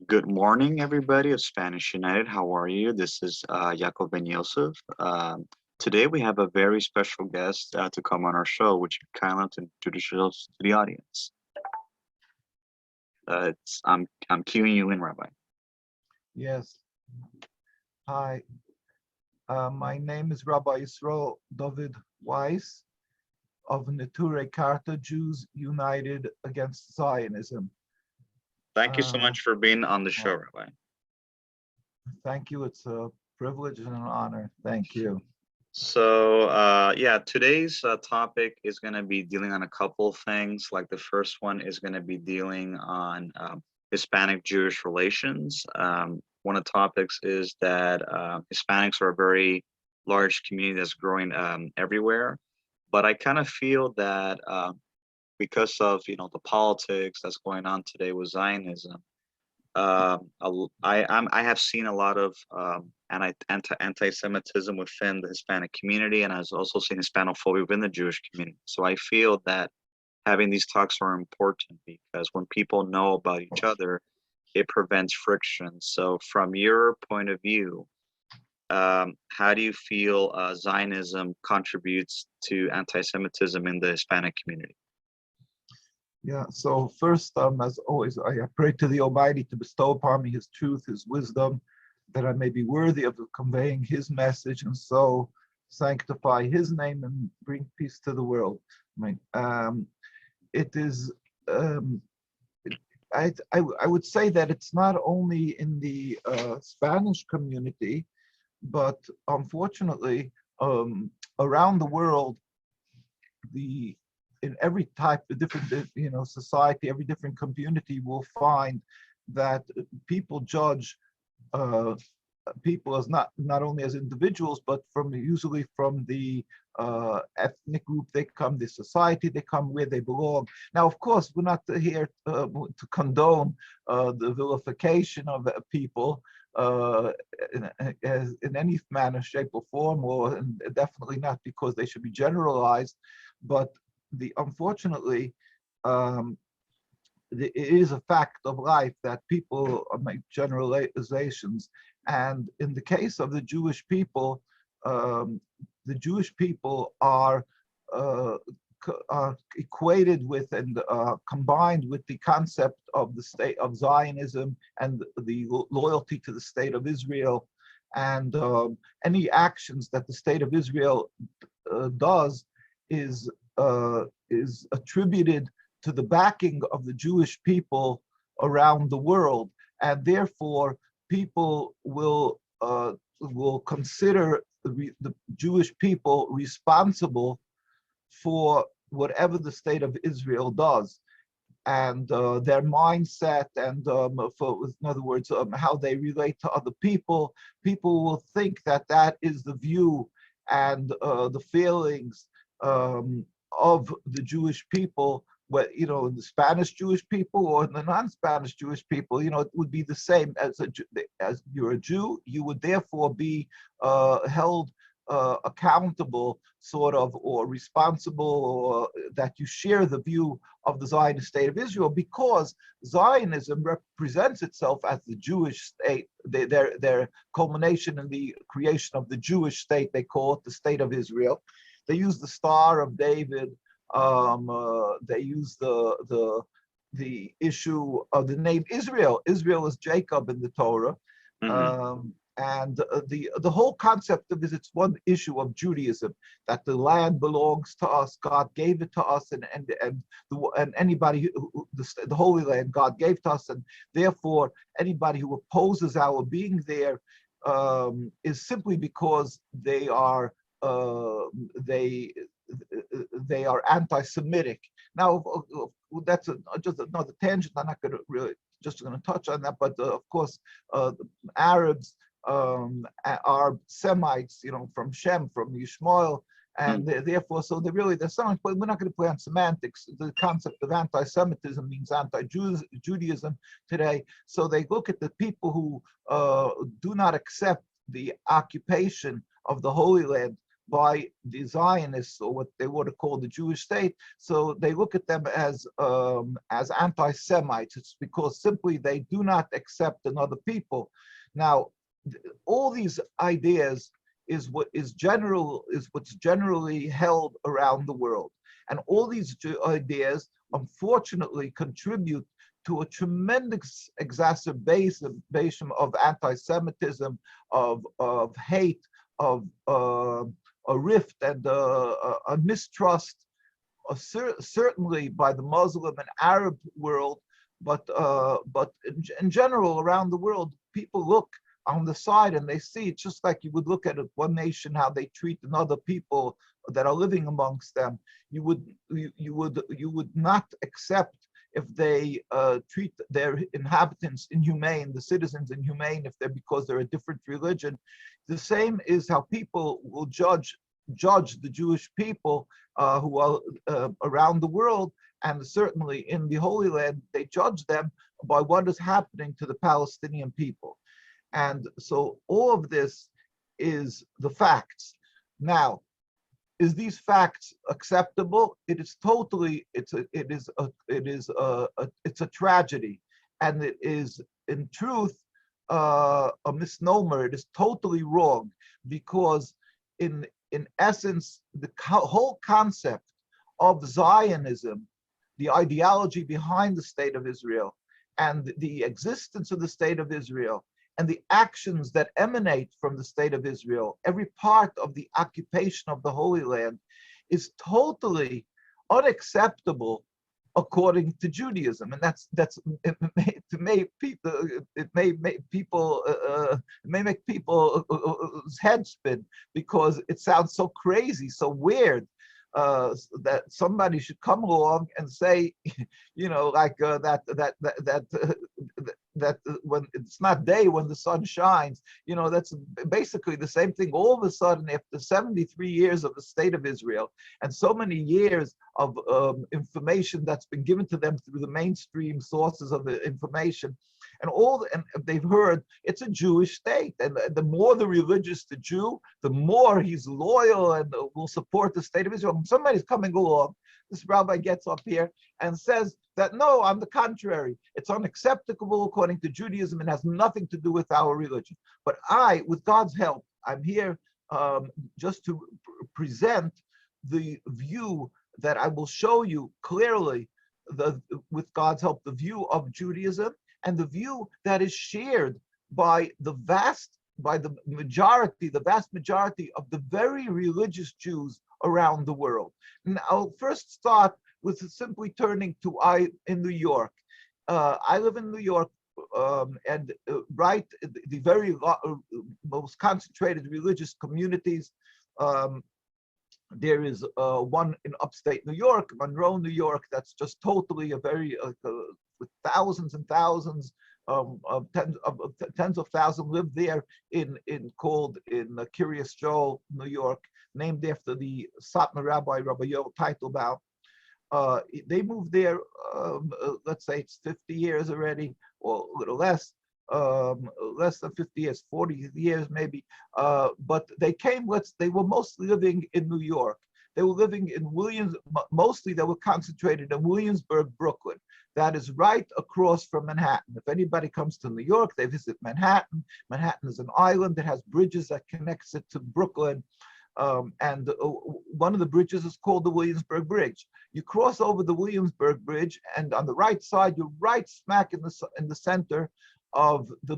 Good morning, everybody of Spanish United. How are you? This is Jacob Ben Yosef. Today we have a very special guest to come on our show, which you kind of to introduce yourselves to the audience. I'm cueing you in, Rabbi. Yes. Hi. My name is Rabbi Yisroel Dovid Weiss of Neturei Karta Jews United Against Zionism. Thank you so Uh, much for being on the show, well, Rabbi. Thank you. It's a privilege and an honor. Thank you. So, today's topic is going to be dealing on a couple of things. Like the first one is going to be dealing on Hispanic-Jewish relations. One of the topics is that Hispanics are a very large community that's growing everywhere. But I kind of feel that because of the politics that's going on today with Zionism, I have seen a lot of anti-Semitism within the Hispanic community, and I've also seen Hispanophobia within the Jewish community. So I feel that having these talks are important because when people know about each other, it prevents friction. So from your point of view, how do you feel Zionism contributes to anti-Semitism in the Hispanic community? Yeah. So first, as always, I pray to the Almighty to bestow upon me His truth, His wisdom, that I may be worthy of conveying His message, and so sanctify His name and bring peace to the world. I mean, it is. I would say that it's not only in the Spanish community, but unfortunately, around the world, the in every type of different society, every different community will find that people judge uh, people as not only as individuals, but from usually from the ethnic group they come, the society they come, where they belong. Now, of course, we're not here to condone the vilification of people in any manner, shape, or form, or definitely not because they should be generalized. But unfortunately, um, it is a fact of life that people make generalizations. And in the case of um, the Jewish people uh, are equated with and combined with the concept of the state of Zionism and the loyalty to the state of Israel. And any actions that the state of Israel does is is attributed to the backing of the Jewish people around the world, and therefore people will consider the Jewish people responsible for whatever the state of Israel does. And their mindset, and in other words, how they relate to other people will think that that is the view and the feelings of the Jewish people. The Spanish Jewish people or the non-Spanish Jewish people, it would be the same as you're a Jew. You would therefore be held accountable, sort of, or responsible, or that you share the view of the Zionist state of Israel, because Zionism represents itself as the Jewish state. Their culmination in the creation of the Jewish state, they call it the state of Israel. They use the Star of David. They use the issue of the name Israel. Israel is Jacob in the Torah. Mm-hmm. And the whole concept of it, it's one issue of Judaism, that the land belongs to us, God gave it to us, and anybody the Holy Land God gave to us, and therefore anybody who opposes our being there is simply because they are they are anti-Semitic. Now, that's just another tangent. I'm not going to really just going to touch on that, but of course, Arabs are Semites, from Shem, from Yishmael, and therefore, so there's something. But we're not going to play on semantics. The concept of anti-Semitism means anti-Judaism today. So they look at the people who do not accept the occupation of the Holy Land by the Zionists, or what they would have called the Jewish state. So they look at them as anti-Semites. It's because simply they do not accept another people. Now, all these ideas is what's generally held around the world, and all these ideas, unfortunately, contribute to a tremendous exacerbation of anti-Semitism, of hate, of a rift and a mistrust, certainly by the Muslim and Arab world, but in general around the world, people look on the side and they see it just like you would look at one nation, how they treat another people that are living amongst them. You would not accept if they treat their inhabitants inhumane, the citizens inhumane, if they're because they're a different religion. The same is how people will judge the Jewish people who are around the world, and certainly in the Holy Land, they judge them by what is happening to the Palestinian people. And so all of this is the facts. Now, is these facts acceptable? It is totally, it's a tragedy, and it is in truth a misnomer. It is totally wrong, because in essence, the whole concept of Zionism, the ideology behind the state of Israel, and the existence of the state of Israel, and the actions that emanate from the state of Israel, every part of the occupation of the Holy Land, is totally unacceptable according to Judaism. And it may make people's heads spin, because it sounds so crazy, so weird. That somebody should come along and say, like that when it's not day when the sun shines, that's basically the same thing. All of a sudden, after 73 years of the state of Israel and so many years of information that's been given to them through the mainstream sources of the information, and they've heard it's a Jewish state, and the more the religious the Jew, the more he's loyal and will support the state of Israel. And somebody's coming along, this rabbi gets up here and says that no, on the contrary, it's unacceptable according to Judaism and has nothing to do with our religion. But I, with God's help, I'm here just to present the view that I will show you clearly, with God's help, the view of Judaism, and the view that is shared by the vast majority of the very religious Jews around the world. And I'll first start with simply turning to in New York. I live in New York, and right, the very most concentrated religious communities. There is one in upstate New York, Monroe, New York, that's just totally a very with thousands and thousands of tens of thousands live there in Kiryas Joel, New York, named after the Satmar Rabbi Yoel Teitelbaum. They moved there, let's say it's 50 years already, or a little less than 50 years, 40 years maybe. But they were mostly living in New York. They were living in mostly they were concentrated in Williamsburg, Brooklyn. That is right across from Manhattan. If anybody comes to New York, they visit Manhattan. Manhattan is an island that has bridges that connects it to Brooklyn. And one of the bridges is called the Williamsburg Bridge. You cross over the Williamsburg Bridge, and on the right side, you're right smack in the center of the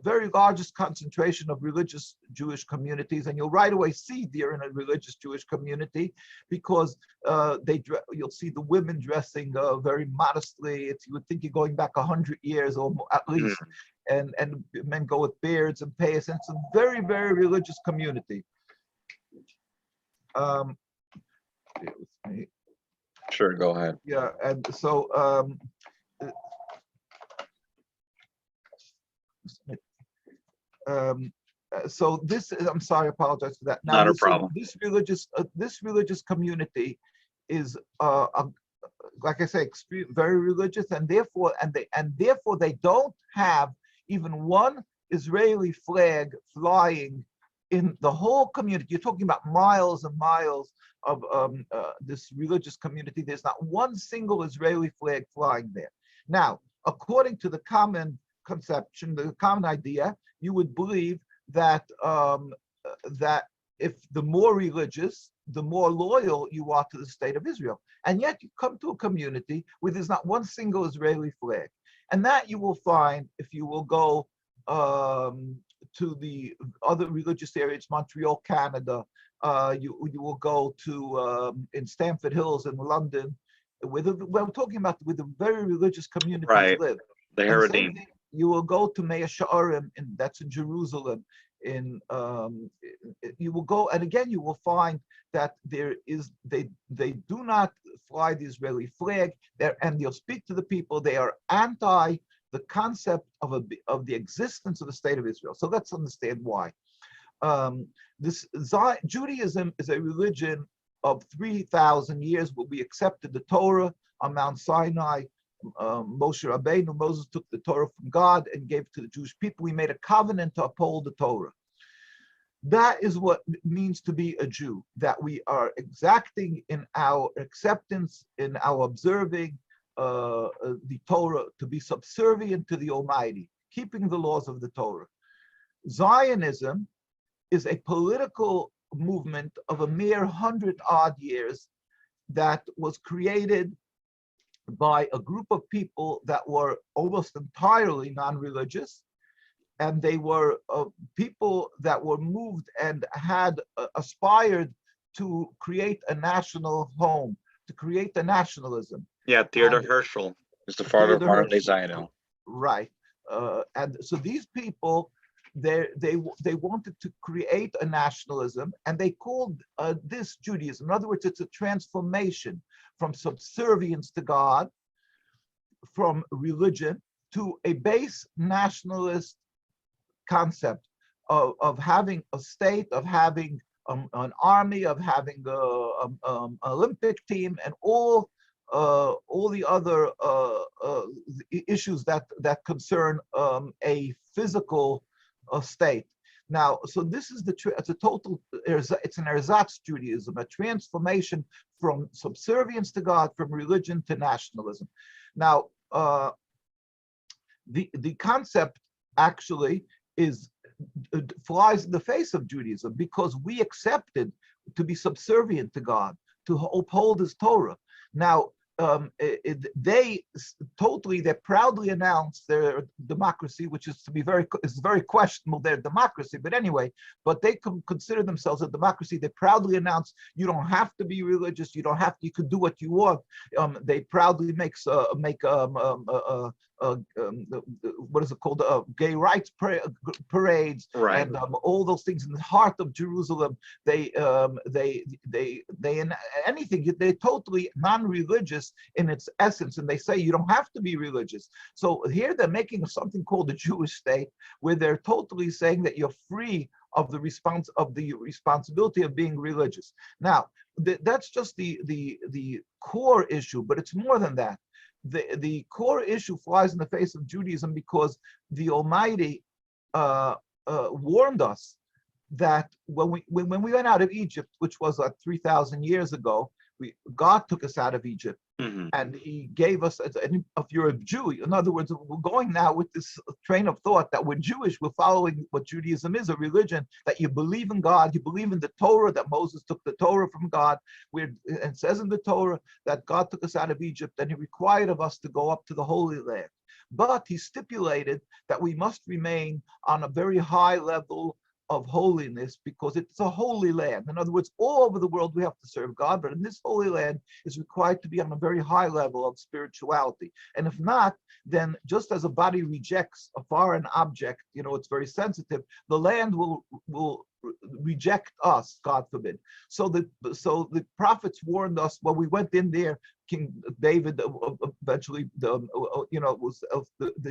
very largest concentration of religious Jewish communities, and you'll right away see they're in a religious Jewish community, because you'll see the women dressing very modestly. You would think you're going back 100 years or more, at least, and men go with beards and payas, and it's a very, very religious community. Sure, go ahead. Yeah, and so so this is, I'm sorry, I apologize for that. Now, Not a problem. This religious community is, like I say, very religious, and therefore they don't have even one Israeli flag flying in the whole community, you're talking about miles and miles of this religious community, there's not one single Israeli flag flying there. Now, according to the common conception, the common idea, you would believe that that if the more religious, the more loyal you are to the state of Israel. And yet you come to a community where there's not one single Israeli flag. And that you will find if you will go to the other religious areas, Montreal, Canada, you will go to in Stamford Hills in London, we're talking about where the very religious communities Right. live. The And same Haredim. thing, you will go to Mea Sha'arim, that's in Jerusalem. You will go, and again you will find that they do not fly the Israeli flag, and they'll speak to the people. They are anti the concept of the existence of the state of Israel. So let's understand why. Judaism is a religion of 3,000 years where we accepted the Torah on Mount Sinai. Moshe Rabbeinu, Moses took the Torah from God and gave it to the Jewish people. We made a covenant to uphold the Torah. That is what it means to be a Jew, that we are exacting in our acceptance, in our observing the Torah, to be subservient to the Almighty, keeping the laws of the Torah. Zionism is a political movement of a mere 100-odd years that was created by a group of people that were almost entirely non-religious, and they were people that were moved and had aspired to create a national home, to create a nationalism. Yeah, Theodor Herschel is the father of modern day Zionism. Right. And so these people, they wanted to create a nationalism, and they called this Judaism. In other words, it's a transformation from subservience to God, from religion, to a base nationalist concept of having a state, of having an army, of having an Olympic team, and all the other issues that concern a physical state. Now, so this is it's an ersatz Judaism, a transformation from subservience to God, from religion to nationalism. Now, the concept actually flies in the face of Judaism, because we accepted to be subservient to God, to uphold His Torah. Now, they proudly announced their democracy, which is very questionable, their democracy. But anyway, but they consider themselves a democracy. They proudly announce you don't have to be religious. You don't have to. You can do what you want. They proudly make what is it called? Gay rights parades, right, and all those things in the heart of Jerusalem. They're totally non-religious in its essence, and they say you don't have to be religious. So here they're making something called the Jewish state, where they're totally saying that you're free of the responsibility of being religious. Now, that's just the core issue, but it's more than that. The core issue flies in the face of Judaism, because the Almighty warned us that when we went out of Egypt, which was like 3,000 years ago, God took us out of Egypt, and He gave us, if you're a Jew, in other words, we're going now with this train of thought that we're Jewish, we're following what Judaism is, a religion that you believe in God, you believe in the Torah, that Moses took the Torah from God, and it says in the Torah that God took us out of Egypt, and He required of us to go up to the Holy Land. But He stipulated that we must remain on a very high level of holiness, because it's a holy land. In other words, all over the world we have to serve God, but in this holy land is required to be on a very high level of spirituality. And if not, then just as a body rejects a foreign object, it's very sensitive, the land will reject us, God forbid. So the prophets warned us when we went in there. King David eventually, he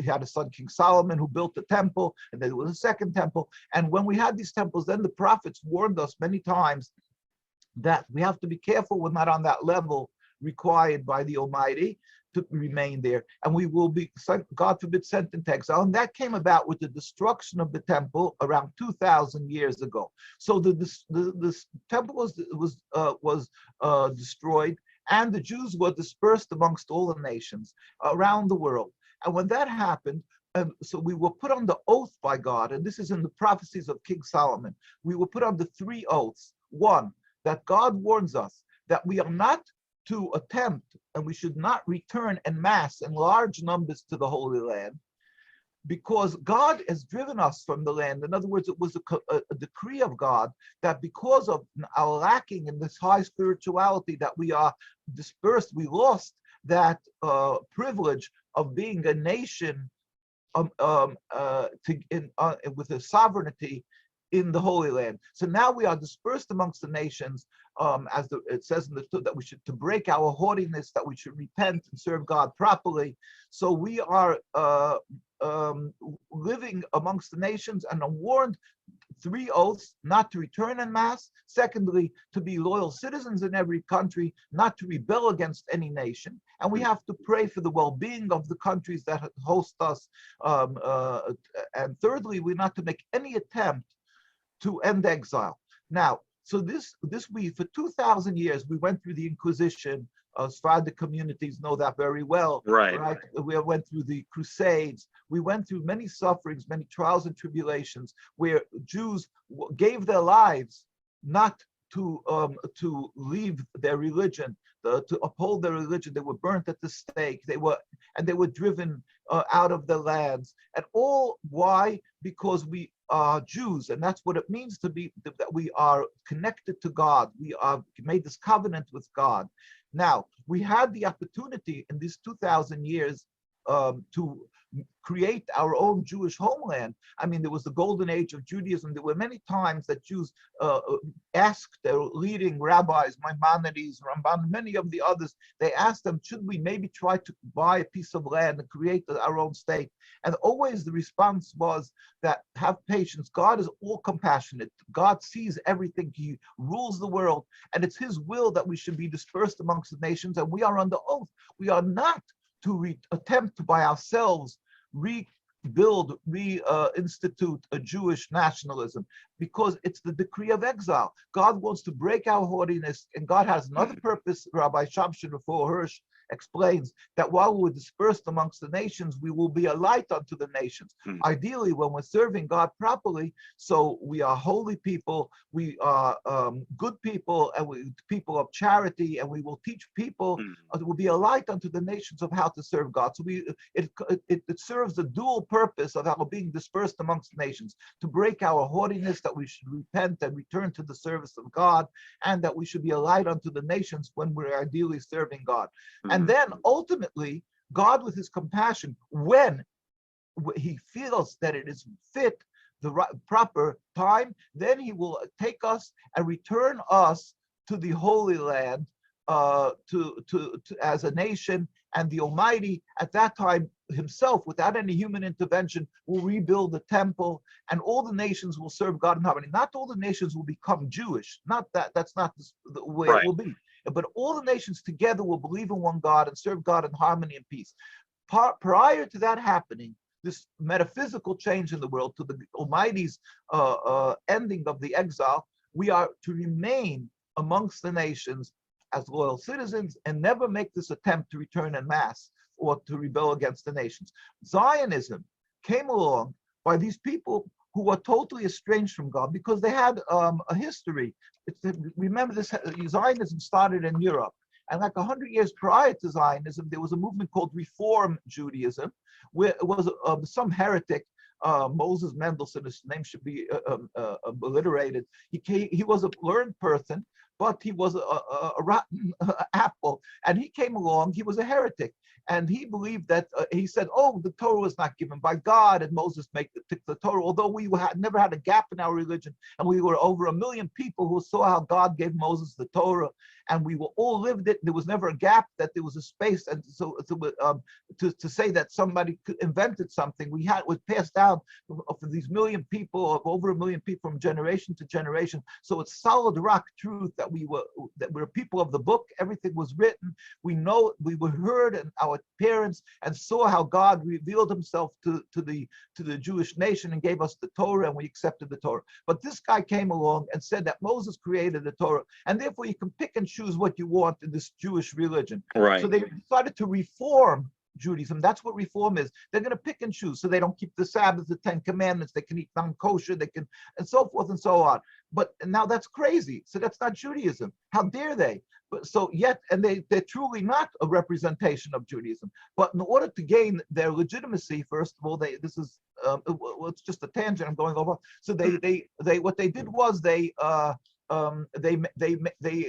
had a son, King Solomon, who built the temple, and then there was a second temple. And when we had these temples, then the prophets warned us many times that we have to be careful we're not on that level required by the Almighty, to remain there, and we will be, God forbid, sent into exile. And that came about with the destruction of the temple around 2,000 years ago. So the temple was destroyed, and the Jews were dispersed amongst all the nations around the world. And when that happened, so we were put under oath by God, and this is in the prophecies of King Solomon. We were put under 3 oaths. One, that God warns us that we are not to attempt, and we should not return en masse in large numbers to the Holy Land, because God has driven us from the land. In other words, it was a decree of God that because of our lacking in this high spirituality, that we are dispersed, we lost that privilege of being a nation with a sovereignty in the Holy Land. So now we are dispersed amongst the nations, as it says in the that we should, to break our haughtiness, that we should repent and serve God properly. So we are living amongst the nations, and are warned 3 oaths: not to return en masse. Secondly, to be loyal citizens in every country, not to rebel against any nation. And we have to pray for the well-being of the countries that host us. And thirdly, we're not to make any attempt to end exile. Now, so we for 2,000 years we went through the Inquisition. Sephardic communities know that very well. Right. We went through the Crusades. We went through many sufferings, many trials and tribulations, where Jews gave their lives not to leave their religion, to uphold their religion. They were burnt at the stake. They were driven out of their lands. And all why? Because we are Jews, and that's what it means to be, that we are connected to God. We are made this covenant with God. Now, we had the opportunity in these 2,000 years to create our own Jewish homeland. I mean, there was the golden age of Judaism. There were many times that Jews asked their leading rabbis, Maimonides, Ramban, many of the others, they asked them, should we maybe try to buy a piece of land and create our own state? And always the response was that, have patience. God is all compassionate. God sees everything. He rules the world, and it's his will that we should be dispersed amongst the nations, and we are under oath. We are not to attempt to by ourselves rebuild, reinstitute a Jewish nationalism, because it's the decree of exile. God wants to break our haughtiness, and God has another purpose. Rabbi Shamshin before Hirsch explains that while we're dispersed amongst the nations, we will be a light unto the nations. Ideally, when we're serving God properly, so we are holy people, we are good people, and we people of charity, and we will teach people, it will be a light unto the nations of how to serve God. So it serves the dual purpose of our being dispersed amongst the nations, to break our haughtiness, that we should repent and return to the service of God, and that we should be a light unto the nations when we're ideally serving God. And then ultimately, God, with his compassion, when he feels that it is fit, the proper time, then he will take us and return us to the Holy Land, to as a nation. And the Almighty, at that time himself, without any human intervention, will rebuild the temple, and all the nations will serve God in harmony. Not all the nations will become Jewish. That's not the way it will be. But all the nations together will believe in one God and serve God in harmony and peace. Prior to that happening, this metaphysical change in the world, to the Almighty's ending of the exile, we are to remain amongst the nations as loyal citizens and never make this attempt to return en masse or to rebel against the nations. Zionism came along by these people who were totally estranged from God, because they had a history. Remember, this Zionism started in Europe, and like 100 years prior to Zionism, there was a movement called Reform Judaism, where it was some heretic, Moses Mendelssohn, his name should be obliterated. He was a learned person, but he was a rotten apple, and he came along. He was a heretic, and he believed that he said, "Oh, the Torah was not given by God, and Moses took the Torah." Although we never had a gap in our religion, and we were over 1 million people who saw how God gave Moses the Torah, and we were all lived it. There was never a gap, that there was a space, and so to say that somebody invented something, it was passed down for these million people, of over 1 million people, from generation to generation. So it's solid rock truth that that we were people of the book. Everything was written. We know we were heard, and our parents and saw how God revealed Himself to the Jewish nation and gave us the Torah, and we accepted the Torah. But this guy came along and said that Moses created the Torah, and therefore you can pick and choose what you want in this Jewish religion. Right. So they decided to reform Judaism. That's what reform is. They're going to pick and choose. So they don't keep the Sabbath, the Ten Commandments. They can eat non-kosher. They can, and so forth and so on. But now that's crazy. So that's not Judaism. How dare they? But so yet, and they're truly not a representation of Judaism. But in order to gain their legitimacy, first of all, this is it's just a tangent I'm going over. So they what they did was they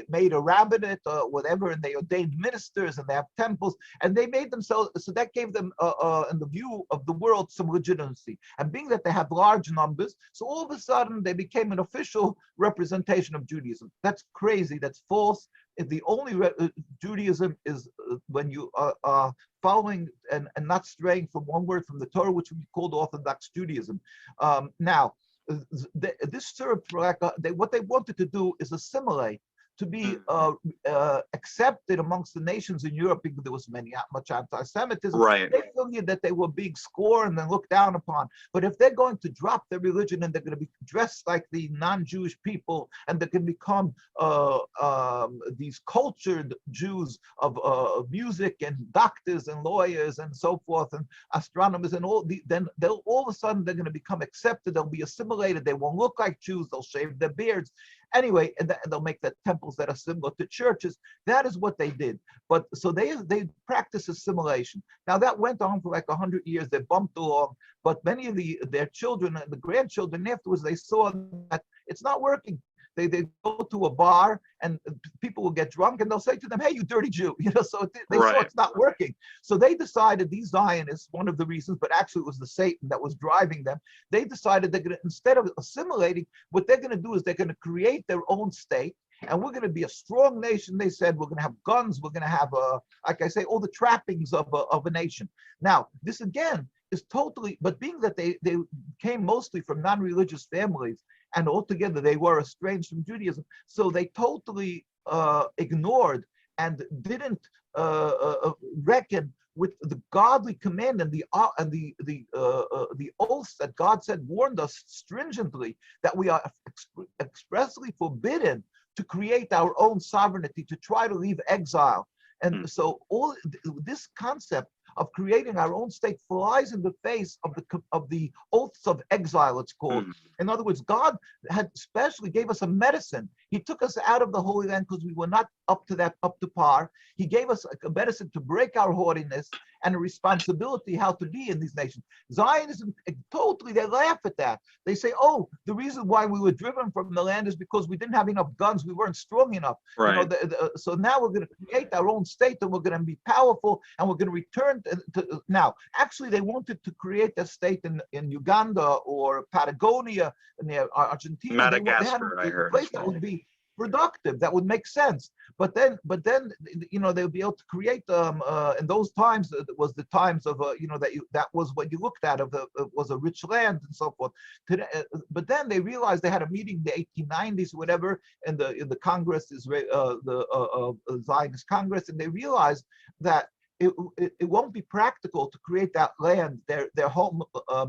made a rabbinate or whatever, and they ordained ministers, and they have temples, and they made themselves, so that gave them in the view of the world some legitimacy. And being that they have large numbers, so all of a sudden they became an official representation of Judaism. That's crazy. That's false. The only Judaism is when you are following and not straying from one word from the Torah, which we called Orthodox Judaism. Now, this served for what they wanted to do is assimilate, to be accepted amongst the nations in Europe, because there was much anti-Semitism. Right. They figured that they were being scorned and looked down upon. But if they're going to drop their religion and they're going to be dressed like the non-Jewish people, and they can become these cultured Jews of music and doctors and lawyers and so forth and astronomers and then they'll all of a sudden they're going to become accepted. They'll be assimilated. They won't look like Jews. They'll shave their beards. Anyway, and they'll make the temples that are similar to churches. That is what they did. But so they practice assimilation. Now that went on for like 100 years. They bumped along, but many of their children and the grandchildren afterwards, they saw that it's not working. They go to a bar and people will get drunk and they'll say to them, "Hey, you dirty Jew," So they saw it's not working. So they decided, these Zionists, one of the reasons, but actually it was the Satan that was driving them. They decided they're going to, instead of assimilating, what they're going to do is they're going to create their own state. And we're going to be a strong nation. They said we're going to have guns. We're going to have, like I say, all the trappings of a nation. Now, this again is totally, but being that they came mostly from non-religious families, and altogether they were estranged from Judaism, so they totally ignored and didn't reckon with the godly command and the oaths that God said, warned us stringently, that we are expressly forbidden to create our own sovereignty, to try to leave exile. And so all this concept of creating our own state flies in the face of the oaths of exile, it's called. In other words, God had specially gave us a medicine. He took us out of the Holy Land because we were not up to par. He gave us a medicine to break our haughtiness and a responsibility how to be in these nations. Zionism, totally, they laugh at that. They say, "Oh, the reason why we were driven from the land is because we didn't have enough guns. We weren't strong enough." Right. So now we're going to create our own state, and we're going to be powerful, and we're going to return to now. Actually, they wanted to create a state in Uganda or Patagonia, near Argentina. Madagascar, they I heard. A place that would be productive, that would make sense. But then they would be able to create in those times, it was the times of that was what you looked at, was a rich land and so forth. But then they realized, they had a meeting in the 1890s or whatever in the Congress, the Zionist Congress, and they realized that it won't be practical to create that land, their home,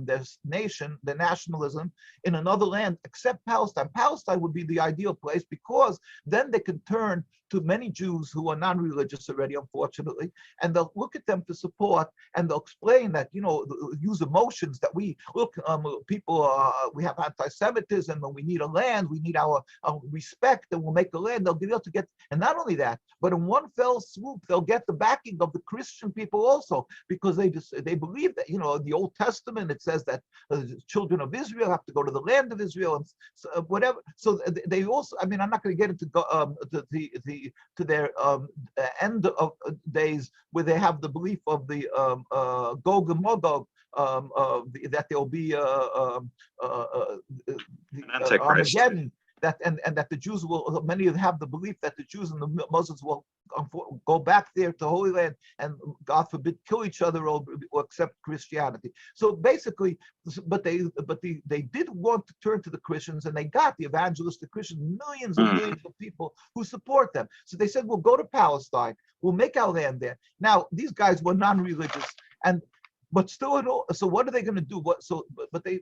their nation, their nationalism in another land except Palestine. Palestine would be the ideal place, because then they can turn to many Jews who are non-religious already, unfortunately, and they'll look at them to support, and they'll explain that, use emotions that we we have anti-Semitism, and we need a land, we need our respect, and we'll make a land. They'll be able to get, and not only that, but in one fell swoop, they'll get the backing of the Christian people also, because they believe that, the Old Testament, it says that the children of Israel have to go to the land of Israel, and whatever. So they also, I'm not going to get into to their end of days, where they have the belief of the Gog and Magog, that there'll be Antichrist. Armageddon, and that the Jews will, many have the belief that the Jews and the Muslims will go back there to Holy Land and, God forbid, kill each other or accept Christianity. So basically, but they did want to turn to the Christians, and they got the evangelistic Christians, millions and millions of people who support them. So they said, we'll go to Palestine, we'll make our land there. Now, these guys were non-religious, but still, so what are they going to do? But they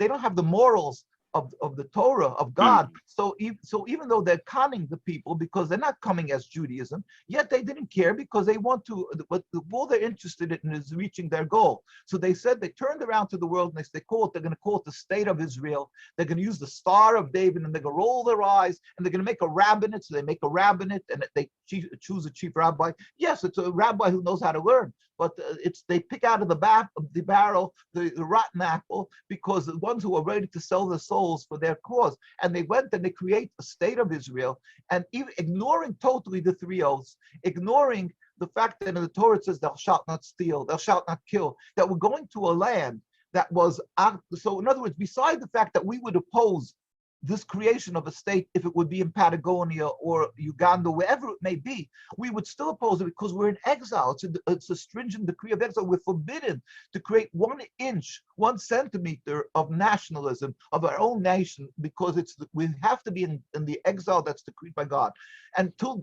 don't have the morals of the Torah of God. So even though they're conning the people because they're not coming as Judaism, yet they didn't care because they want to. But all they're interested in is reaching their goal. So they said they turned around to the world and they're going to call it the State of Israel. They're going to use the Star of David, and they're going to roll their eyes, and they're going to make a rabbinate. So they make a rabbinate, and they choose a chief rabbi. Yes, it's a rabbi who knows how to learn, but they pick out of the barrel the rotten apple, because the ones who are ready to sell their souls for their cause. And they went and they create a State of Israel, and even ignoring totally the three oaths, ignoring the fact that in the Torah it says, thou shalt not steal, thou shalt not kill, that we're going to a land that was, so in other words, beside the fact that we would oppose this creation of a state, if it would be in Patagonia or Uganda, wherever it may be, we would still oppose it because we're in exile. It's a stringent decree of exile. We're forbidden to create 1 inch, 1 centimeter of nationalism of our own nation, because we have to be in the exile that's decreed by God. Until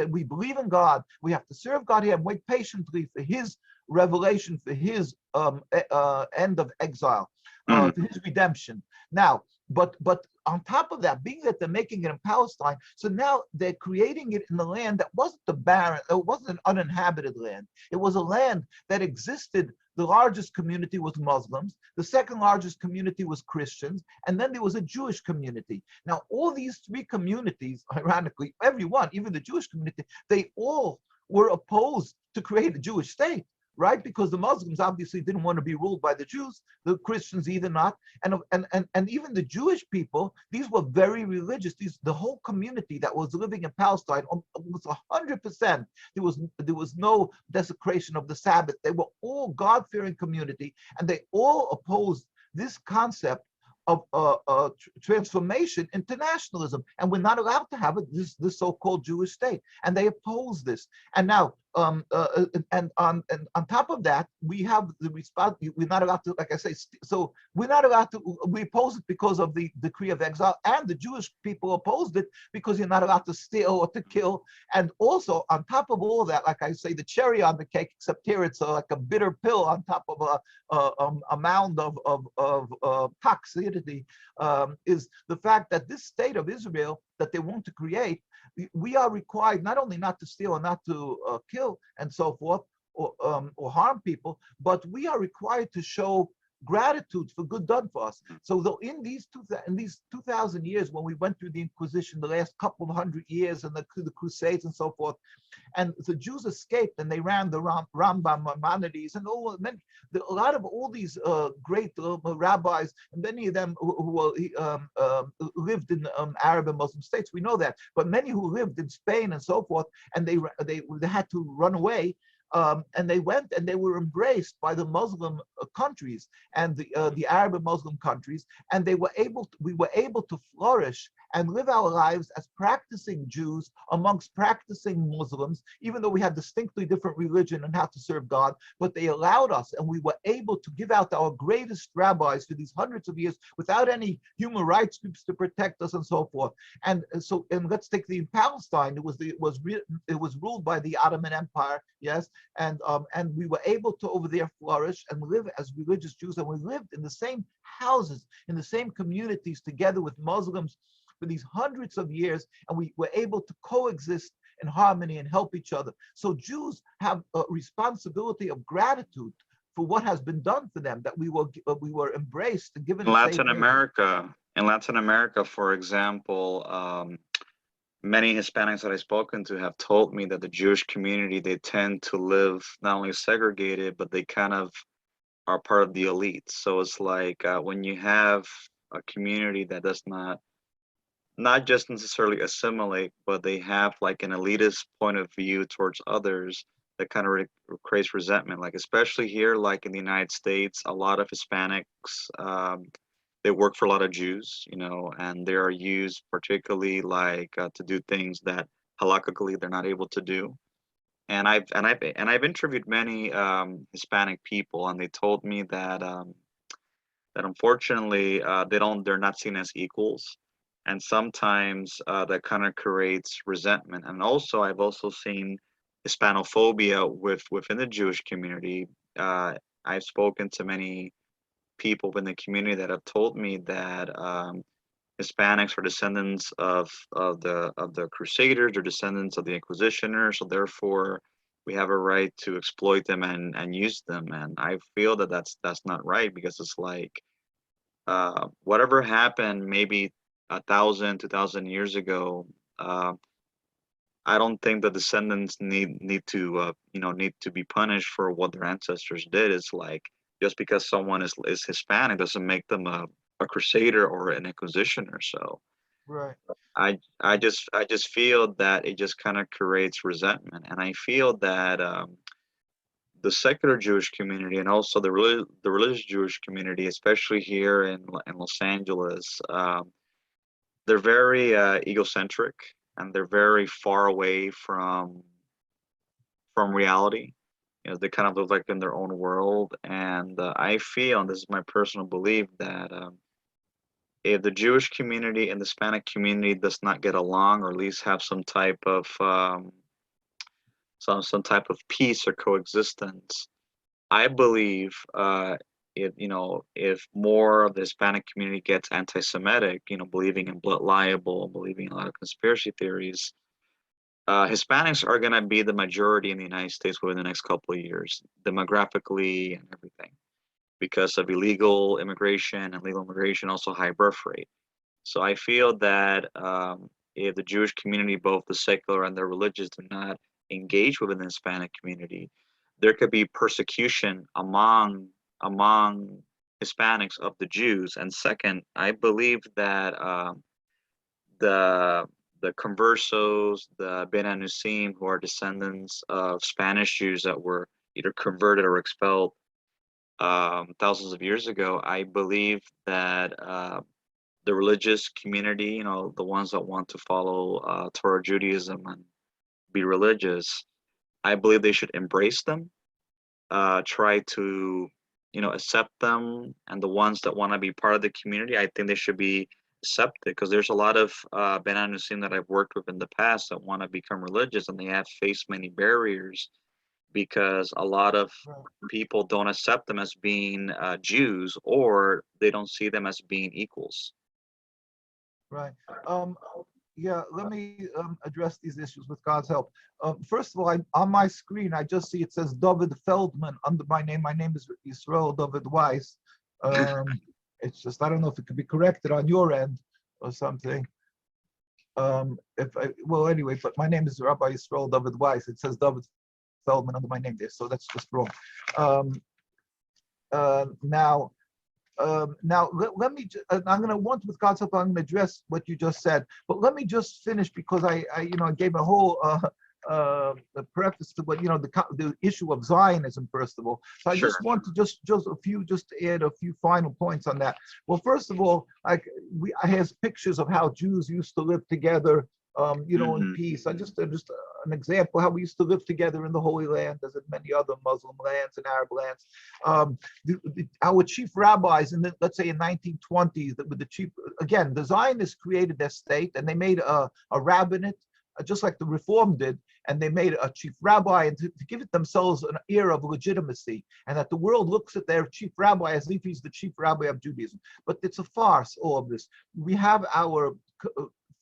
we believe in God, we have to serve God here and wait patiently for His revelation, for His end of exile, for His redemption. Now, but on top of that, being that they're making it in Palestine, so now they're creating it in the land that wasn't it wasn't an uninhabited land. It was a land that existed. The largest community was Muslims, the second largest community was Christians, and then there was a Jewish community. Now, all these three communities, ironically, everyone, even the Jewish community, they all were opposed to create a Jewish state. Right, because the Muslims obviously didn't want to be ruled by the Jews, the Christians either not, and even the Jewish people. These were very religious. The whole community that was living in Palestine was 100%. There was no desecration of the Sabbath. They were all God-fearing community, and they all opposed this concept of transformation into nationalism, and we're not allowed to have this so-called Jewish state, and they oppose this. And now, and on top of that, we have the response. We're not allowed to, like I say, so we're not allowed to. We oppose it because of the decree of exile, and the Jewish people opposed it because you're not allowed to steal or to kill. And also, on top of all that, like I say, the cherry on the cake, except here it's like a bitter pill on top of a mound of toxicity, is the fact that this State of Israel that they want to create, we are required not only not to steal and not to kill and so forth, or harm people, but we are required to show gratitude for good done for us. So though in these 2,000 years, when we went through the Inquisition, the last couple of 100 years, and the Crusades and so forth, and the Jews escaped and they ran the Rambam, Maimonides, and a lot of all these great rabbis, and many of them who lived in Arab and Muslim states, we know that, but many who lived in Spain and so forth, and they had to run away. And they went and they were embraced by the Muslim countries and the Arab and Muslim countries, and we were able to flourish and live our lives as practicing Jews amongst practicing Muslims, even though we had distinctly different religion and how to serve God. But they allowed us, and we were able to give out our greatest rabbis for these hundreds of years without any human rights groups to protect us and so forth. And let's take the Palestine. It was ruled by the Ottoman Empire, yes, and we were able to over there flourish and live as religious Jews, and we lived in the same houses, in the same communities together with Muslims for these hundreds of years, and we were able to coexist in harmony and help each other. So Jews have a responsibility of gratitude for what has been done for them, that we were embraced and given. In Latin America, for example, many Hispanics that I've spoken to have told me that the Jewish community, they tend to live not only segregated, but they kind of are part of the elite. So it's like when you have a community that does not just necessarily assimilate, but they have like an elitist point of view towards others, that kind of creates resentment. Like especially here, like in the United States, a lot of Hispanics, they work for a lot of Jews, and they are used particularly like to do things that halakhically they're not able to do. And I've interviewed many Hispanic people, and they told me that unfortunately they're not seen as equals, and sometimes that kind of creates resentment. And also, I've also seen Hispanophobia within the Jewish community. I've spoken to many people in the community that have told me that Hispanics are descendants of the Crusaders, or descendants of the Inquisitioners, so therefore we have a right to exploit them and use them. And I feel that that's not right, because it's like whatever happened maybe 1,000, 2,000 years ago. Uh, I don't think the descendants need to need to be punished for what their ancestors did. It's like, just because someone is Hispanic doesn't make them a crusader or an inquisitioner. So Right. I just feel that it just kind of creates resentment, and I feel that the secular Jewish community, and also the religious Jewish community, especially here in Los Angeles, they're very egocentric, and they're very far away from reality. They kind of live like in their own world, and I feel, and this is my personal belief, that if the Jewish community and the Hispanic community does not get along, or at least have some type of peace or coexistence, I believe if more of the Hispanic community gets anti-Semitic, believing in blood libel, believing in a lot of conspiracy theories, Hispanics are going to be the majority in the United States within the next couple of years, demographically and everything, because of illegal immigration and legal immigration, also high birth rate. So I feel that if the Jewish community, both the secular and the religious, do not engage within the Hispanic community, there could be persecution among Hispanics of the Jews. And second, I believe that the the conversos, the Ben Anusim, who are descendants of Spanish Jews that were either converted or expelled thousands of years ago, I believe that the religious community, the ones that want to follow Torah Judaism and be religious, I believe they should embrace them, try to, accept them, and the ones that want to be part of the community, I think they should be accepted, because there's a lot of Ben Anusim that I've worked with in the past that want to become religious, and they have faced many barriers because a lot of Right. people don't accept them as being Jews, or they don't see them as being equals. Right. Um, yeah, let me address these issues with God's help. First of all, on my screen, I just see it says Dovid Feldman under my name. My name is Yisroel Dovid Weiss. It's just, I don't know if it could be corrected on your end or something. Well, anyway, but my name is Rabbi Yisroel Dovid Weiss. It says Dovid Feldman under my name there, so that's just wrong. Now, let me. I'm going to want, with God's help, I'm going to address what you just said. But let me just finish, because I gave a whole the preface to what the issue of Zionism first of all. So I Sure. just want to just to add a few final points on that. Well, first of all, I have pictures of how Jews used to live together. In peace. Just an example how we used to live together in the Holy Land, as in many other Muslim lands and Arab lands. Our chief rabbis let's say in 1920s, with the Zionists created their state, and they made a rabbinate, just like the Reform did, and they made a chief rabbi, and to give it themselves an air of legitimacy, and that the world looks at their chief rabbi as if he's the chief rabbi of Judaism. But it's a farce, all of this. We have our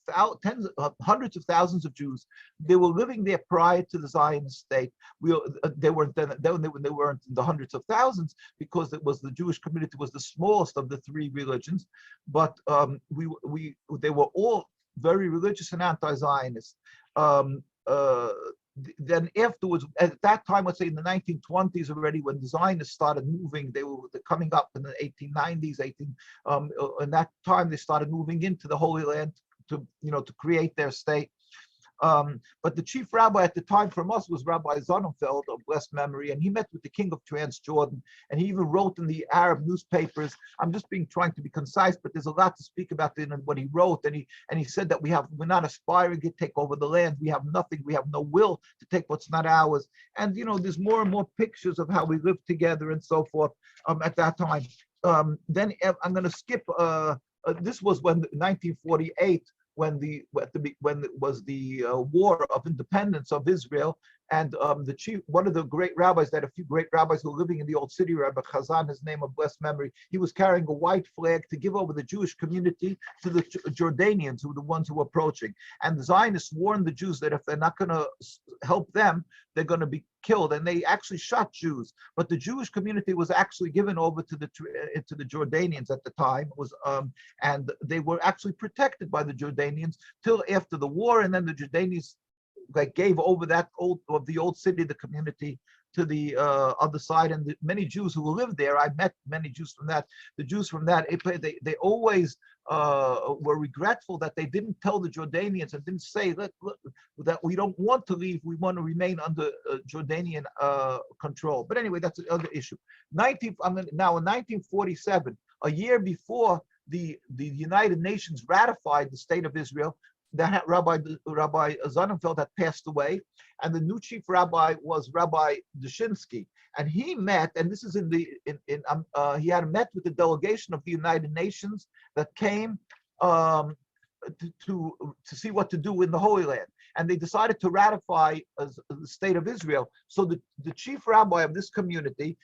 hundreds of thousands of Jews. They were living there prior to the Zionist state. They weren't then they weren't in the hundreds of thousands, because the Jewish community was the smallest of the three religions. But they were all very religious and anti-Zionist. Then afterwards, at that time, let's say in the 1920s already, when the Zionists started moving, they were coming up in the 1890s. In that time, they started moving into the Holy Land to create their state. But the chief rabbi at the time from us was Rabbi Sonnenfeld of blessed memory, and he met with the king of Transjordan, and he even wrote in the Arab newspapers. I'm just trying to be concise, but there's a lot to speak about in what he wrote, and he said that we're not aspiring to take over the land. We have nothing. We have no will to take what's not ours. And there's more and more pictures of how we lived together and so forth at that time. Then I'm going to skip. This was when 1948, when it was the war of independence of Israel, and one of the great rabbis, that a few great rabbis who were living in the old city, Rabbi Chazan, his name of blessed memory, he was carrying a white flag to give over the Jewish community to the Jordanians, who were the ones who were approaching. And the Zionists warned the Jews that if they're not going to help them, they're going to be killed. And they actually shot Jews. But the Jewish community was actually given over to the Jordanians at the time. And they were actually protected by the Jordanians till after the war, and then the Jordanians gave over the old city, the community, to the other side. And many Jews who lived there, I met many Jews from that. The Jews from that, they always were regretful that they didn't tell the Jordanians and didn't say that we don't want to leave, we want to remain under Jordanian control. But anyway, that's another issue. Now in 1947, a year before the United Nations ratified the State of Israel, that Rabbi Sonnenfeld had passed away, and the new chief rabbi was Rabbi Dushinsky, and he met, and this is he had met with the delegation of the United Nations that came to see what to do in the Holy Land, and they decided to ratify the State of Israel. So the chief rabbi of this community,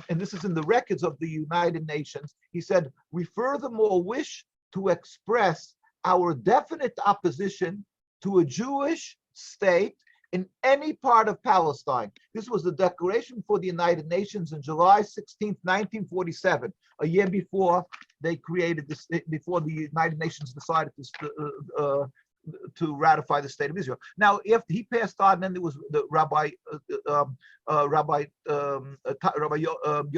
and this is in the records of the United Nations, he said, "We furthermore wish to express our definite opposition to a Jewish state in any part of Palestine." This was the declaration for the United Nations on July 16th, 1947, a year before they created this, before the United Nations decided to ratify the State of Israel. Now, after he passed on, then there was the Rabbi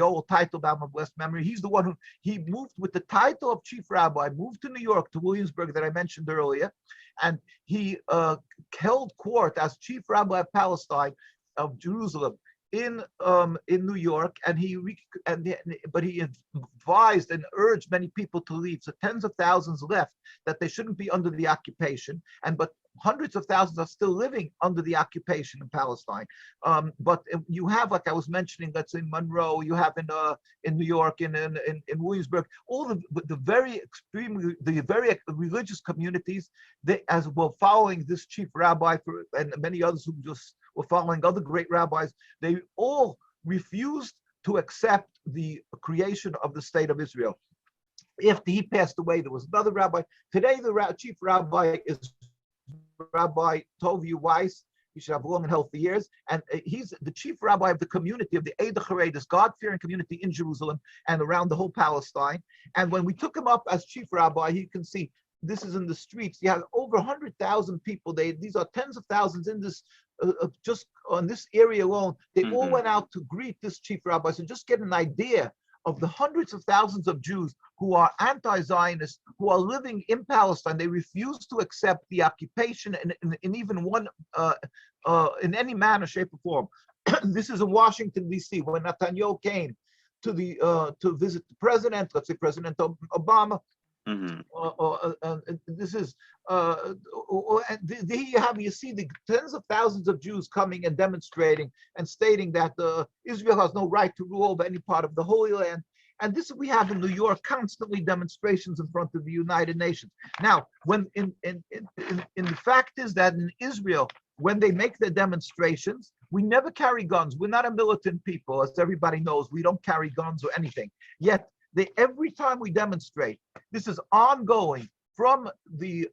Yoel Teitelbaum of blessed memory. He's the one who he moved with the title of chief rabbi, moved to New York, to Williamsburg, that I mentioned earlier, and he held court as chief rabbi of Palestine, of Jerusalem, in New York, and he advised and urged many people to leave. So tens of thousands left, that they shouldn't be under the occupation, but hundreds of thousands are still living under the occupation in Palestine. But you have, like I was mentioning, that's in Monroe, you have in New York, in Williamsburg, all the very religious communities, they as well following this chief rabbi and many others who just were following other great rabbis, they all refused to accept the creation of the State of Israel. After he passed away, there was another rabbi. Today, the chief rabbi is Rabbi Dovid Weiss. He should have long and healthy years. And he's the chief rabbi of the community of the Eidah Chareid, this God-fearing community in Jerusalem and around the whole Palestine. And when we took him up as chief rabbi, you can see this is in the streets. You have over 100,000 people. These are tens of thousands in this, just on this area alone. They all went out to greet this chief rabbi. So just get an idea of the hundreds of thousands of Jews who are anti-Zionist, who are living in Palestine. They refuse to accept the occupation in even one, in any manner, shape, or form. This is in Washington, D.C., when Netanyahu came to visit the president, let's say President Obama. This is you see the tens of thousands of Jews coming and demonstrating and stating that Israel has no right to rule over any part of the Holy Land. And this we have in New York, constantly demonstrations in front of the United Nations. Now, when the fact is that in Israel, when they make their demonstrations, we never carry guns. We're not a militant people, as everybody knows. We don't carry guns or anything. Yet every time we demonstrate, this is ongoing from the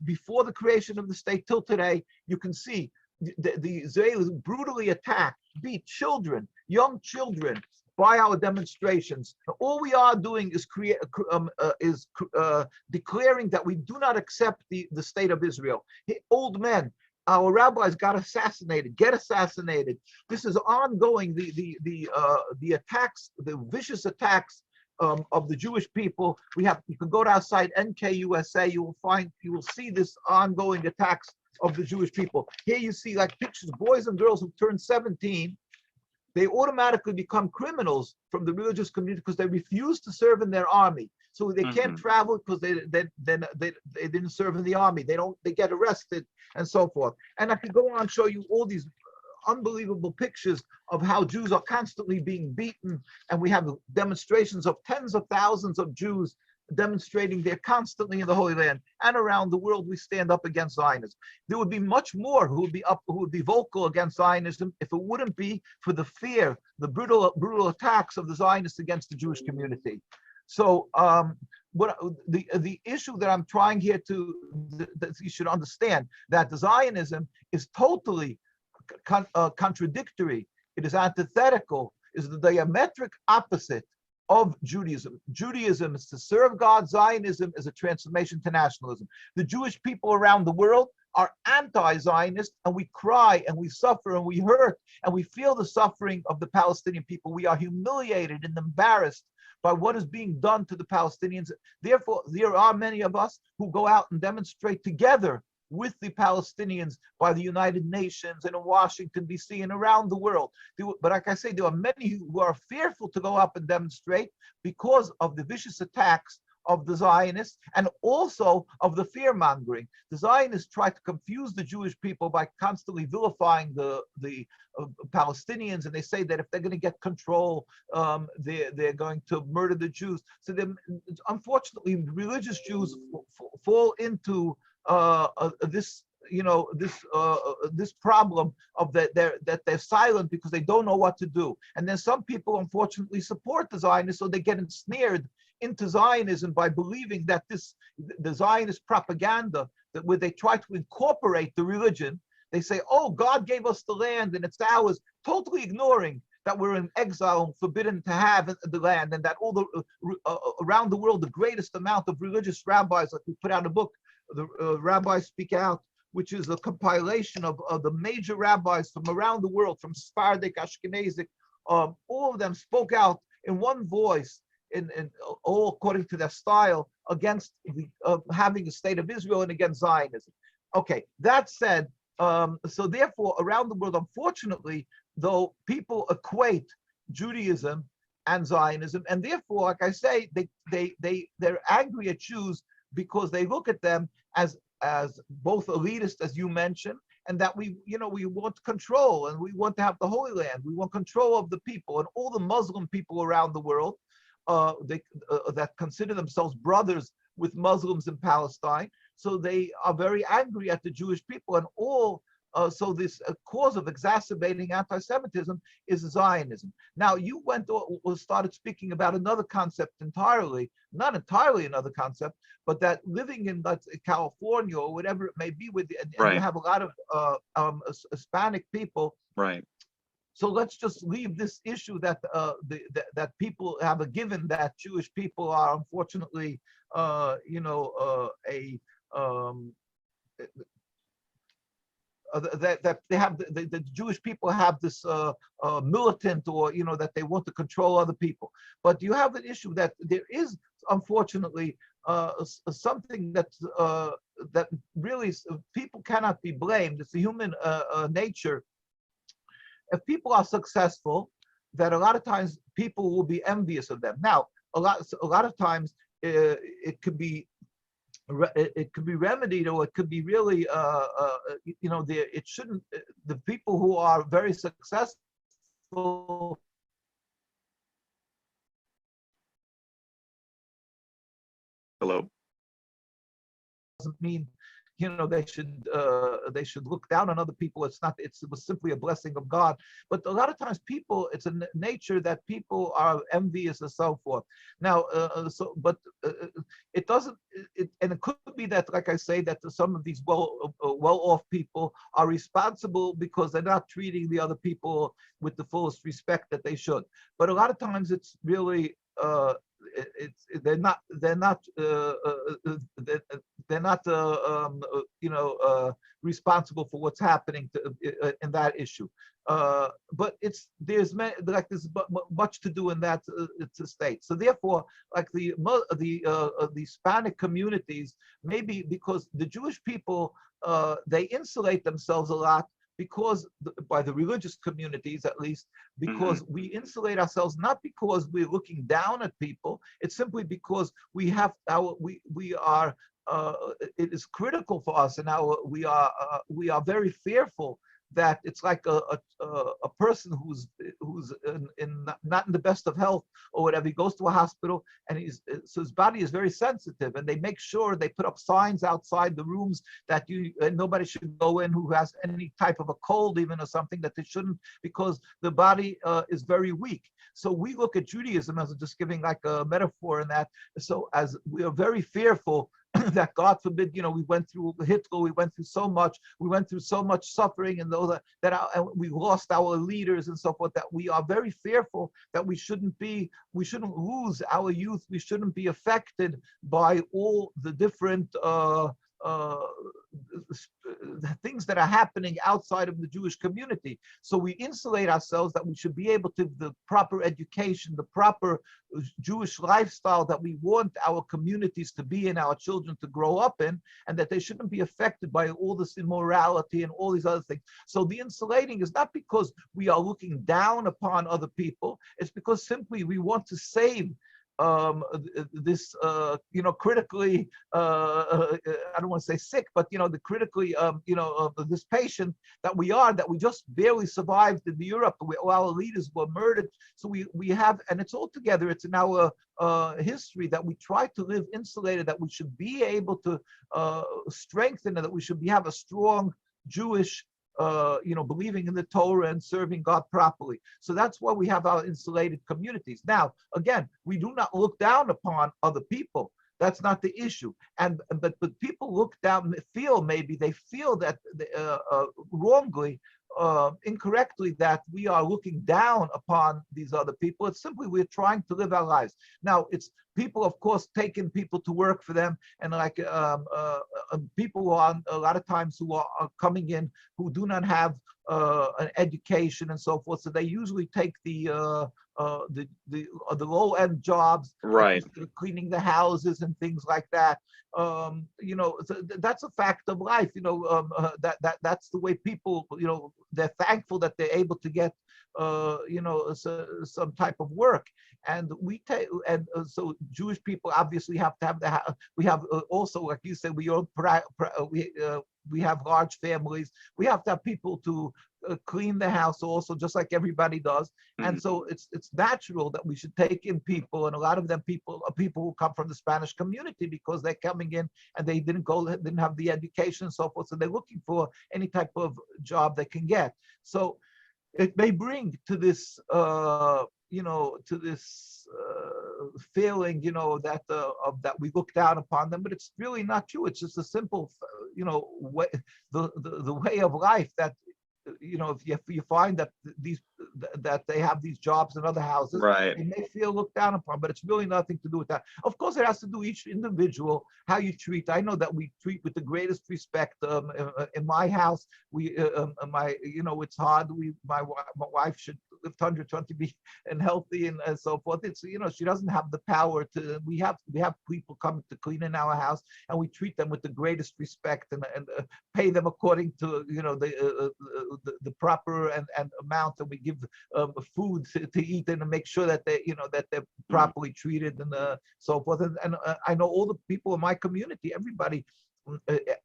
before the creation of the state till today. You can see the Israelis brutally attack, beat children, young children, by our demonstrations. All we are doing is declaring that we do not accept the state of Israel. Old men, our rabbis get assassinated. This is ongoing. The attacks, the vicious attacks of the Jewish people. You can go to our site NKUSA. You will see this ongoing attacks of the Jewish people. Here you see like pictures of boys and girls who turn 17. They automatically become criminals from the religious community because they refuse to serve in their army. So they can't travel because they didn't serve in the army. They get arrested and so forth. And I could go on and show you all these unbelievable pictures of how Jews are constantly being beaten, and we have demonstrations of tens of thousands of Jews demonstrating they're constantly in the Holy Land, and around the world we stand up against Zionism. There would be much more who would be vocal against Zionism if it wouldn't be for the fear, the brutal attacks of the Zionists against the Jewish community. So what the issue that I'm trying here that you should understand, that the Zionism is totally contradictory. It is antithetical, is the diametric opposite of Judaism. Judaism is to serve God. Zionism is a transformation to nationalism. The Jewish people around the world are anti-Zionist, and we cry and we suffer and we hurt and we feel the suffering of the Palestinian people. We are humiliated and embarrassed by what is being done to the Palestinians. Therefore, there are many of us who go out and demonstrate together with the Palestinians by the United Nations and in Washington, D.C. and around the world. But like I say, there are many who are fearful to go up and demonstrate because of the vicious attacks of the Zionists and also of the fear-mongering. The Zionists try to confuse the Jewish people by constantly vilifying the Palestinians, and they say that if they're going to get control, they're going to murder the Jews. So unfortunately, religious Jews fall into this problem of that they're silent because they don't know what to do. And then some people unfortunately support the Zionists, so they get ensnared into Zionism by believing that the Zionist propaganda, that where they try to incorporate the religion, they say, oh, God gave us the land and it's ours, totally ignoring that we're in exile and forbidden to have the land, and that all the around the world, the greatest amount of religious rabbis, like we put out a book, the Rabbis Speak Out, which is a compilation of the major rabbis from around the world, from Sephardic, Ashkenazic, all of them spoke out in one voice, in all according to their style, against having a state of Israel and against Zionism. Okay, that said, so therefore, around the world, unfortunately, though, people equate Judaism and Zionism, and therefore, like I say, they're angry at Jews because they look at them as both elitist, as you mentioned, and that we want control, and we want to have the Holy Land. We want control of the people, and all the Muslim people around the world that consider themselves brothers with Muslims in Palestine. So they are very angry at the Jewish people, and all. So this cause of exacerbating anti-Semitism is Zionism. Now you started speaking about another concept entirely, not entirely another concept, but that living in California or whatever it may be, and you have a lot of Hispanic people. Right. So let's just leave this issue that that people have a given that Jewish people are unfortunately, that they have the Jewish people have this militant, or that they want to control other people. But you have an issue that there is unfortunately something that really people cannot be blamed. It's the human nature. If people are successful, that a lot of times people will be envious of them. Now, a lot of times it could be remedied, or it could be really, it shouldn't. The people who are very successful. Hello. Doesn't mean they should look down on other people. It was simply a blessing of God. But a lot of times people, it's a nature that people are envious and so forth. Now, it doesn't, and it could be that, like I say, that some of these well-off people are responsible because they're not treating the other people with the fullest respect that they should. But a lot of times it's really, they're not responsible for what's happening in that issue. But there's much to do in that state. So therefore, like the Hispanic communities, maybe because the Jewish people, they insulate themselves a lot because by the religious communities, at least, because we insulate ourselves not because we're looking down at people. It's simply because we have we are. It is critical for us, and we are very fearful that it's like a person who's not in the best of health or whatever. He goes to a hospital, and so his body is very sensitive, and they make sure they put up signs outside the rooms that nobody should go in who has any type of a cold even or something, that they shouldn't, because the body is very weak. So we look at Judaism as just giving like a metaphor in that. So as we are very fearful that God forbid, we went through Hitler, we went through so much suffering, and and we lost our leaders and so forth, that we are very fearful that we shouldn't lose our youth, we shouldn't be affected by all the different things that are happening outside of the Jewish community. So we insulate ourselves that we should be able to the proper education, the proper Jewish lifestyle that we want our communities to be in, our children to grow up in, and that they shouldn't be affected by all this immorality and all these other things. So the insulating is not because we are looking down upon other people, it's because simply we want to save this critically I don't want to say sick, but the critically this patient that we just barely survived in Europe. Our leaders were murdered, so we have, and it's all together, it's in our history that we try to live insulated, that we should be able to strengthen, and that we should have a strong Jewish believing in the Torah and serving God properly. So that's why we have our insulated communities. Now, again, we do not look down upon other people. That's not the issue. But people look down, they feel that wrongly, incorrectly, that we are looking down upon these other people. It's simply we're trying to live our lives. Now, it's people, of course, taking people to work for them, and like people who are a lot of times who are coming in who do not have an education and so forth. So they usually take the low end jobs, right? Like cleaning the houses and things like that. So that's a fact of life. That's the way people. They're thankful that they're able to get some type of work. And so Jewish people obviously have to have we have also, like you said, we have large families. We have to have people to clean the house also, just like everybody does. And so it's natural that we should take in people, and a lot of them people who come from the Spanish community, because they're coming in and they didn't have the education and so forth. So they're looking for any type of job they can get. So it may bring to this feeling, that we look down upon them, but it's really not true. It's just a simple, way, the way of life that, if you find that they have these jobs in other houses, right? They may feel looked down upon, but it's really nothing to do with that. Of course, it has to do each individual, how you treat. I know that we treat with the greatest respect. In my house, it's hard. My wife should live 120, be and healthy and so forth. It's she doesn't have the power to. We have people coming to clean in our house, and we treat them with the greatest respect and pay them according to the proper and amount, and we give food to eat and to make sure that they're properly treated and so forth. And I know all the people in my community, everybody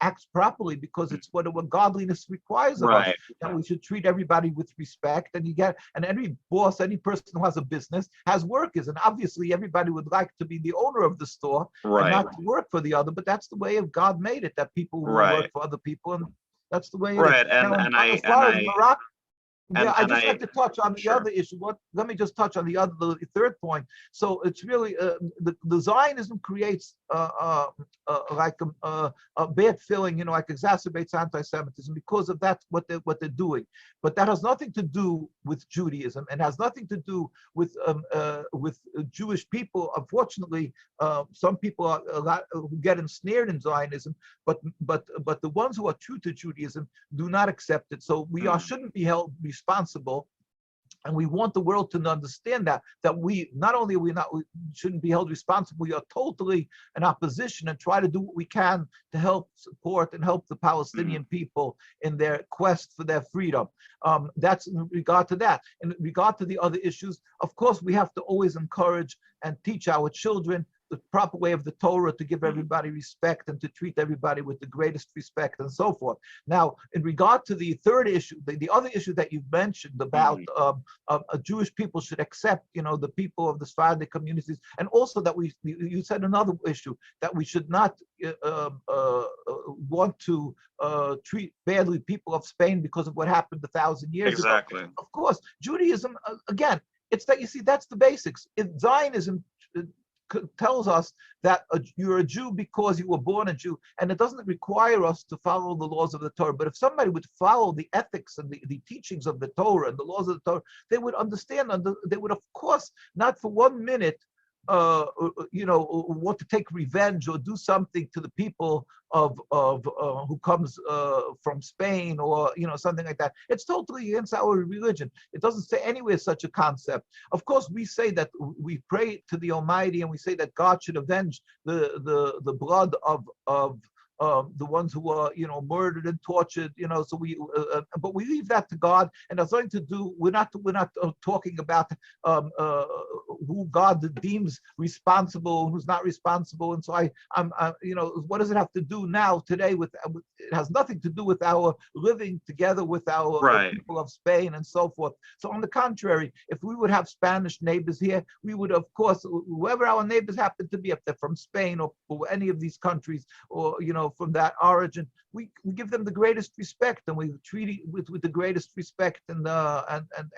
acts properly, because it's what godliness requires of us, Right. that we should treat everybody with respect. And every boss, any person who has a business has workers, and obviously everybody would like to be the owner of the store and Right. not to work for the other. But that's the way of God made it, that people will Right. work for other people, and that's the way it is. Right. Now, And as far as Morocco, Yeah, I and just I like to touch on the sure. other issue. Let me just touch on the third point. So it's really the Zionism creates like a bad feeling, like exacerbates anti-Semitism because of that what they're doing. But that has nothing to do with Judaism and has nothing to do with Jewish people. Unfortunately, some people are a lot who get ensnared in Zionism, but the ones who are true to Judaism do not accept it. So shouldn't be held responsible, and we want the world to understand that we not only we shouldn't be held responsible, we are totally in opposition and try to do what we can to help support and help the Palestinian people in their quest for their freedom. That's in regard to that. In regard to the other issues, of course, we have to always encourage and teach our children the proper way of the Torah, to give everybody respect and to treat everybody with the greatest respect and so forth. Now, in regard to the third issue, the other issue that you've mentioned about Jewish people should accept, the people of the Sephardic communities, and also that you said another issue, that we should not want to treat badly people of Spain because of what happened 1,000 years ago. Exactly. Of course, Judaism, again, it's that, you see, that's the basics. Zionism tells us that you're a Jew because you were born a Jew, and it doesn't require us to follow the laws of the Torah. But if somebody would follow the ethics and the teachings of the Torah and the laws of the Torah, they would understand, they would, of course, not for 1 minute want to take revenge or do something to the people of who comes from Spain, or something like that. It's totally against our religion. It doesn't say anywhere such a concept. Of course, we say that we pray to the Almighty and we say that God should avenge the blood of the ones who are, murdered and tortured, so but we leave that to God, and there's nothing to do. We're not talking about who God deems responsible, who's not responsible, and so I'm what does it have to do now today with it has nothing to do with our living together with our people of Spain and so forth. So on the contrary, if we would have Spanish neighbors here, we would, of course, whoever our neighbors happen to be, if they're from Spain or any of these countries, or from that origin, we give them the greatest respect, and we treat it with the greatest respect, and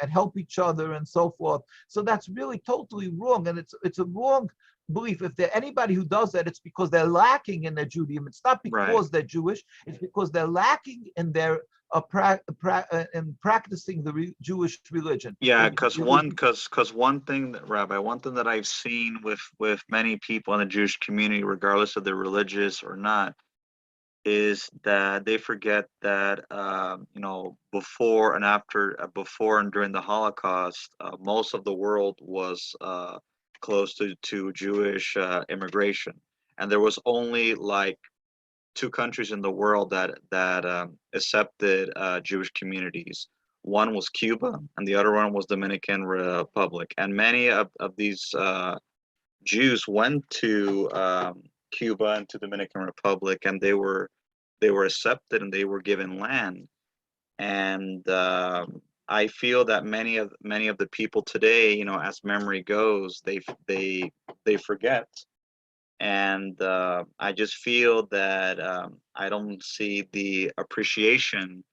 help each other and so forth. So that's really totally wrong, and it's a wrong belief. If there anybody who does that, it's because they're lacking in their Judaism. It's not because they're Jewish. It's because they're lacking in their in practicing the Jewish religion. Yeah, because one thing that, Rabbi, one thing that I've seen with many people in the Jewish community, regardless of their religious or not, is that they forget that before and after, before and during the Holocaust, most of the world was close to Jewish immigration, and there was only like two countries in the world that accepted Jewish communities. One was Cuba, and the other one was Dominican Republic. And many of these Jews went to Cuba and to Dominican Republic, and they were accepted and they were given land. And I feel that many of the people today, as memory goes, they forget. And I just feel that I don't see the appreciation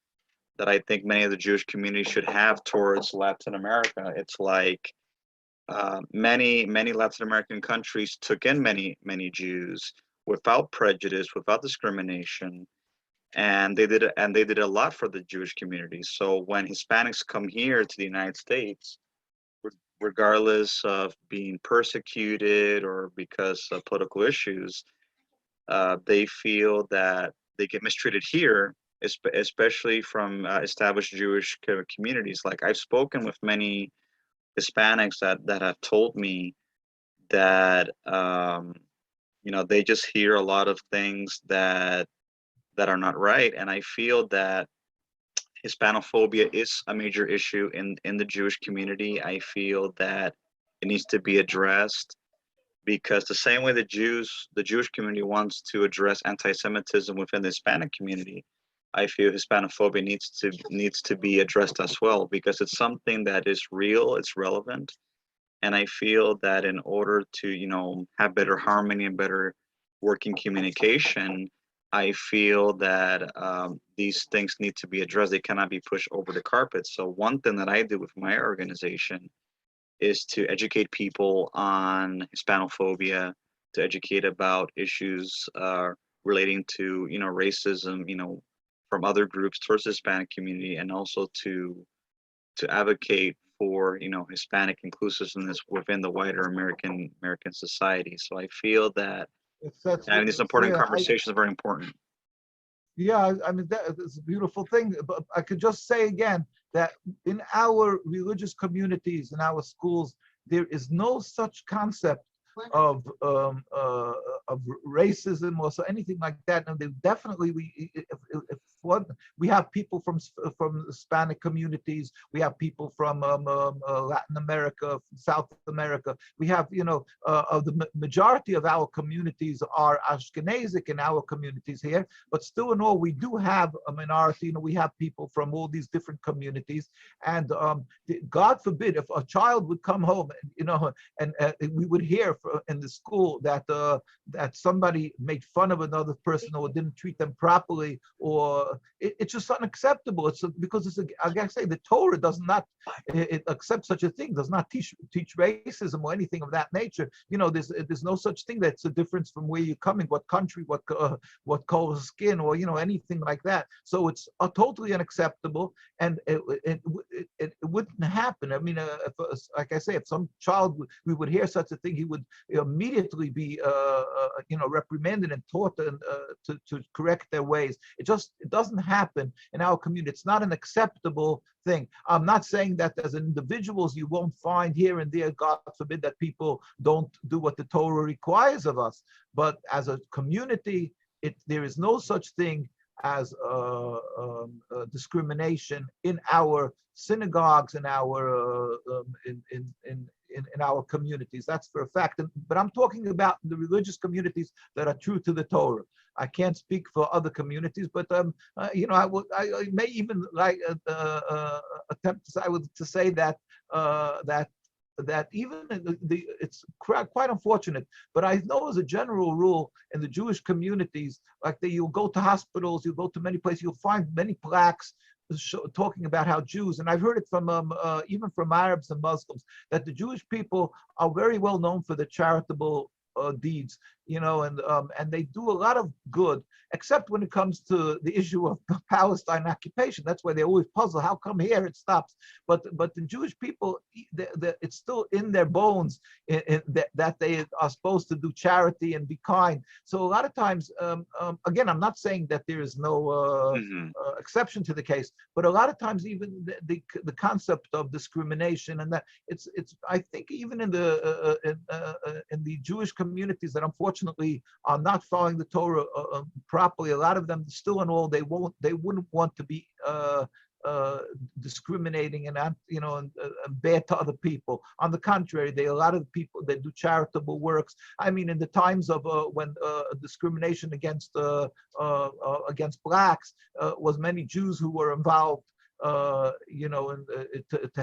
that I think many of the Jewish community should have towards Latin America. It's like many Latin American countries took in many Jews without prejudice, without discrimination, and they did a lot for the Jewish community. So when Hispanics come here to the United States, regardless of being persecuted or because of political issues, they feel that they get mistreated here, especially from established Jewish communities. Like I've spoken with many Hispanics that have told me that they just hear a lot of things that are not right, and I feel that Hispanophobia is a major issue in the Jewish community. I feel that it needs to be addressed because the same way the Jewish community wants to address anti-Semitism within the Hispanic community, I feel Hispanophobia needs to be addressed as well, because it's something that is real, it's relevant, and I feel that in order to have better harmony and better working communication, I feel that these things need to be addressed. They cannot be pushed over the carpet. So one thing that I do with my organization is to educate people on Hispanophobia, to educate about issues relating to, racism, from other groups towards the Hispanic community, and also to advocate for, Hispanic inclusiveness within the wider American society. So I feel that That's having these important yeah. conversations are very important. Yeah, I mean, it's a beautiful thing. But I could just say again that in our religious communities, in our schools, there is no such concept of of racism or so anything like that. And they definitely if what we have people from Hispanic communities, we have people from Latin America, South America. We have the majority of our communities are Ashkenazic in our communities here, but still in all we do have a minority. We have people from all these different communities, and God forbid if a child would come home, and we would hear in the school that that somebody made fun of another person or didn't treat them properly, or it's just unacceptable. It's because I gotta say the Torah does not accept such a thing, does not teach racism or anything of that nature. There's no such thing that's a difference from where you're coming, what country, what color of skin, or anything like that. So it's totally unacceptable, and it wouldn't happen. I mean, like I say, if some child we would hear such a thing, he would immediately be reprimanded and taught to correct their ways. It doesn't happen in our community. It's not an acceptable thing. I'm not saying that as individuals you won't find here and there, God forbid, that people don't do what the Torah requires of us, but as a community, there is no such thing as discrimination in our synagogues, in our in our communities. That's for a fact. But I'm talking about the religious communities that are true to the Torah. I can't speak for other communities, but I may even attempt to say that that even it's quite unfortunate, but I know as a general rule in the Jewish communities, like you'll go to hospitals, you'll go to many places, you'll find many plaques talking about how Jews, and I've heard it from even from Arabs and Muslims, that the Jewish people are very well known for their charitable deeds, and they do a lot of good, except when it comes to the issue of Palestine occupation. That's why they always puzzle. How come here it stops? But the Jewish people, it's still in their bones that they are supposed to do charity and be kind. So a lot of times, again, I'm not saying that there is no exception to the case, but a lot of times even the concept of discrimination, and that it's I think even in the Jewish communities that unfortunately are not following the Torah properly, a lot of them still and all they wouldn't want to be discriminating and bad to other people. On the contrary, a lot of people that do charitable works. I mean, in the times of when discrimination against blacks was many Jews who were involved. To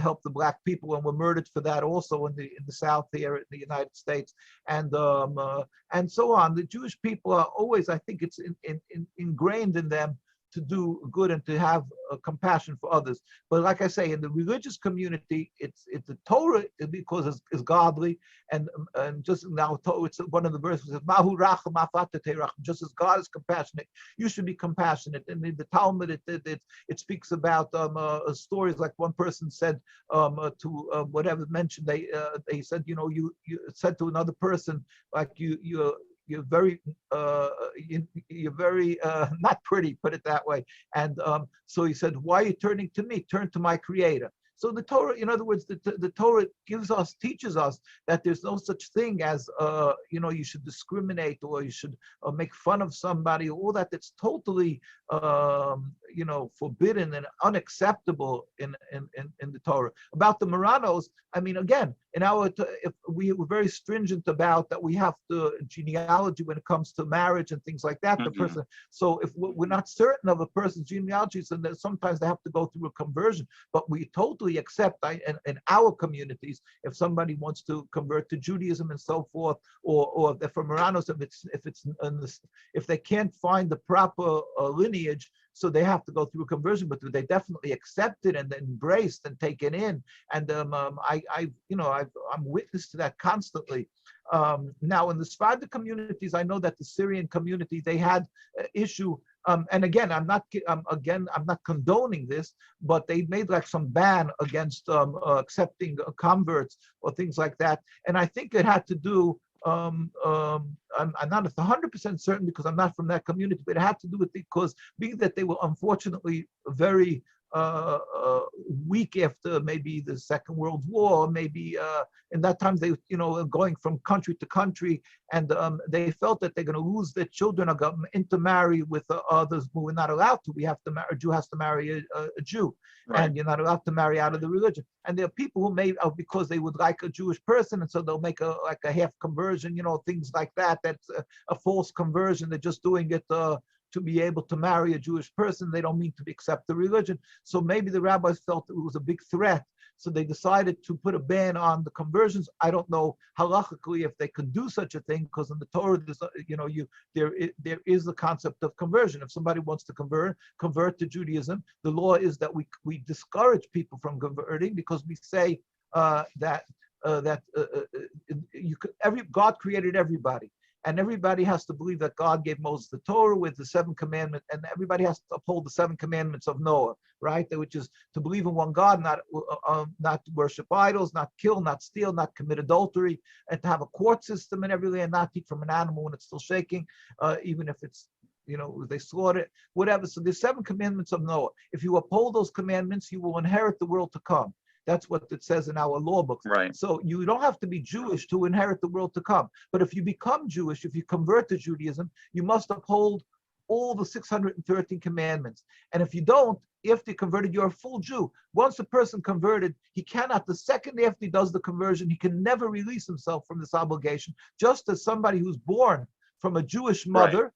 help the black people, and were murdered for that also in the South here in the United States, and so on. The Jewish people are always, I think, it's ingrained in them to do good and to have compassion for others. But like I say, in the religious community, it's the Torah, because it's godly, and just now it's one of the verses says, "Mahu racham afata terach." Just as God is compassionate, you should be compassionate. And in the Talmud, it speaks about stories like one person said to whatever mentioned, they said, you said to another person, like you're very not pretty, put it that way. And so he said, why are you turning to me? Turn to my creator. So the Torah, in other words, the Torah teaches us that there's no such thing as, you should discriminate, or you should make fun of somebody, all that. That's totally, forbidden and unacceptable in the Torah. About the Marranos, I mean, again, if we were very stringent about that, we have the genealogy when it comes to marriage and things like that. The person. So if we're not certain of a person's genealogy, so sometimes they have to go through a conversion. But we totally fully accept in our communities if somebody wants to convert to Judaism and so forth, or if from Moranos, if they can't find the proper lineage, so they have to go through a conversion, but they definitely accept it and embraced and taken in. And I'm witness to that constantly. Now in the Sephardic communities, I know that the Syrian community, they had issue. And again, I'm not condoning this, but they made like some ban against accepting converts or things like that. And I think it had to do. I'm not 100% certain because I'm not from that community, but it had to do with because being that they were unfortunately very weak after maybe the Second World War, maybe in that time they, going from country to country, and they felt that they're going to lose their children or go intermarry with others who were not allowed to. A Jew has to marry a Jew, Right. and you're not allowed to marry out of the religion. And there are people who may, because they would like a Jewish person, and so they'll make a half conversion, things like that. That's a false conversion. They're just doing it to be able to marry a Jewish person. They don't mean to accept the religion. So maybe the rabbis felt it was a big threat. So they decided to put a ban on the conversions. I don't know halachically if they could do such a thing, because in the Torah, there is the concept of conversion. If somebody wants to convert to Judaism, the law is that we discourage people from converting, because we say that God created everybody. And everybody has to believe that God gave Moses the Torah with the 7 commandments, and everybody has to uphold the 7 commandments of Noah, right? Which is to believe in one God, not to worship idols, not kill, not steal, not commit adultery, and to have a court system and everything, and not eat from an animal when it's still shaking, even if it's, they slaughter it, whatever. So there's 7 commandments of Noah. If you uphold those commandments, you will inherit the world to come. That's what it says in our law books. Right. So you don't have to be Jewish to inherit the world to come. But if you become Jewish, if you convert to Judaism, you must uphold all the 613 commandments. And if you don't, after you converted, you're a full Jew. Once a person converted, he cannot, the second after he does the conversion, he can never release himself from this obligation. Just as somebody who's born from a Jewish mother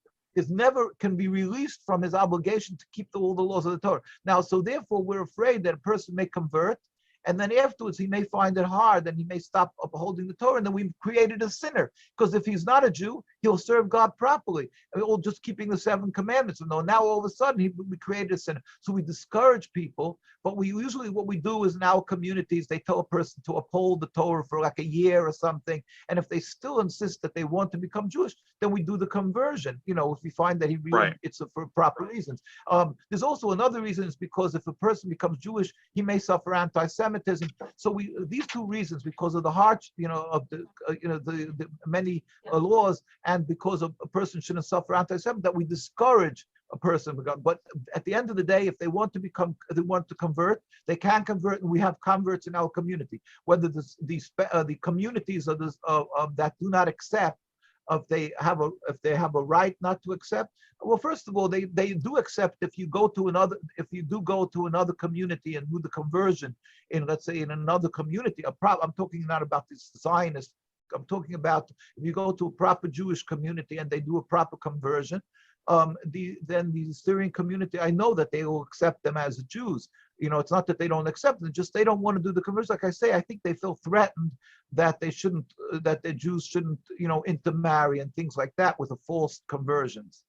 can be released from his obligation to keep all the laws of the Torah. Now, so therefore, we're afraid that a person may convert, and then afterwards he may find it hard, and he may stop upholding the Torah, and then we've created a sinner. Because if he's not a Jew, he'll serve God properly, or just keeping the 7 commandments. And now all of a sudden we created a sinner. So we discourage people, but we usually, what we do is in our communities, they tell a person to uphold the Torah for like a year or something. And if they still insist that they want to become Jewish, then we do the conversion. If we find that it's for proper reasons. There's also another reason, is because if a person becomes Jewish, he may suffer anti-Semitism. So these 2 reasons, because of the harsh, of the many laws, and because of a person shouldn't suffer anti-Semitism, that we discourage a person. But at the end of the day, if they want to convert, they can convert, and we have converts in our community. Whether the communities that do not accept, if they have a right not to accept, well, first of all, they do accept if you do go to another community and do the conversion in, let's say, in another community. I'm talking not about this Zionist. I'm talking about if you go to a proper Jewish community and they do a proper conversion, then the Syrian community, I know that they will accept them as Jews. It's not that they don't accept them, just they don't want to do the conversion. Like I say, I think they feel threatened that that the Jews shouldn't, intermarry and things like that with the false conversions.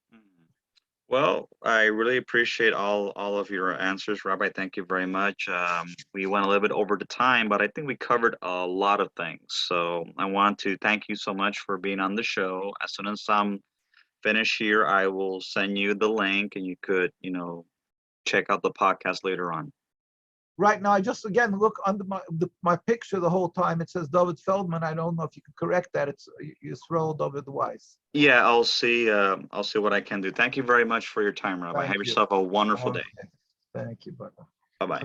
Well, I really appreciate all of your answers, Rabbi. Thank you very much. We went a little bit over the time, but I think we covered a lot of things. So I want to thank you so much for being on the show. As soon as I'm finished here, I will send you the link, and you could, check out the podcast later on. Right now, I just again look under my picture the whole time. It says Dovid Feldman. I don't know if you can correct that. It's Yisroel Dovid Weiss. Yeah, I'll see what I can do. Thank you very much for your time, Rabbi. Have yourself a wonderful day. Thank you, brother. Bye bye.